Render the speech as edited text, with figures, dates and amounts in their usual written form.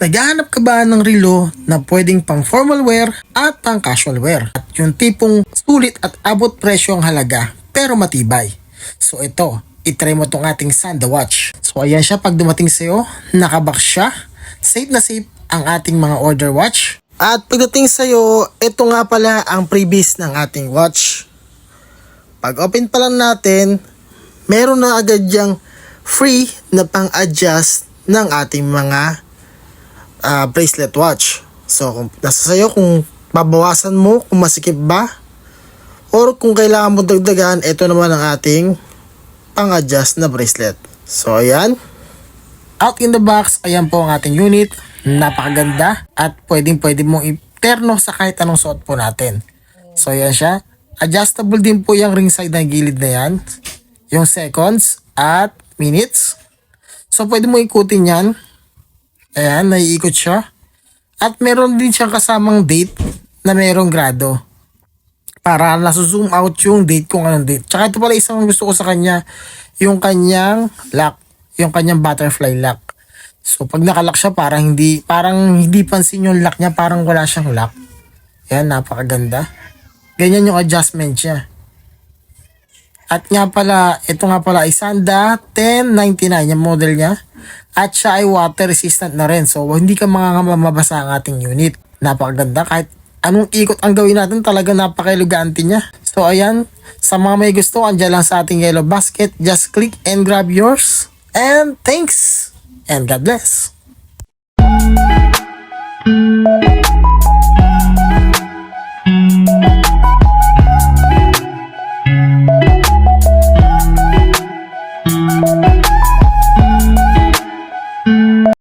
Naghahanap ka ba ng relo na pwedeng pang formal wear at pang casual wear? At yung tipong sulit at abot presyo ang halaga pero matibay. So ito, itry mo tong ating Sanda watch. So ayan siya, pag dumating sa'yo, nakabox siya. Safe na safe ang ating mga order watch. At pagdating sa'yo, ito nga pala ang freebies ng ating watch. Pag open pa lang natin, meron na agad yung free na pang-adjust ng ating mga bracelet watch. So kung nasa sayo kung babawasan mo, kung masikip ba, or kung kailangan mo dagdagan, ito naman ang ating pang-adjust na bracelet. So ayan, out in the box, ayan po ang ating unit. Napakaganda at pwede mong iterno sa kahit anong suot po natin. So ayan siya, adjustable din po yung ring side na gilid na yan, yung seconds at minutes. So pwede mo ikutin yan. Ayan, naiikot siya. At meron din siyang kasamang date na merong grado. Para nasa-zoom out yung date kung anong date. Tsaka ito pala isang gusto ko sa kanya, yung kanyang lock. Yung kanyang butterfly lock. So pag nakalock siya, parang hindi pansin yung lock niya, parang wala siyang lock. Ayan, napakaganda. Ganyan yung adjustment niya. At nga pala, ito nga pala ay Sanda 1099 yung model niya. At siya ay water resistant na rin. So hindi ka mabasa ang ating unit. Napakaganda. Kahit anong ikot ang gawin natin, talaga napaka-elegante niya. So ayan, sa mga may gusto, andyan lang sa ating yellow basket. Just click and grab yours. And thanks. And God bless.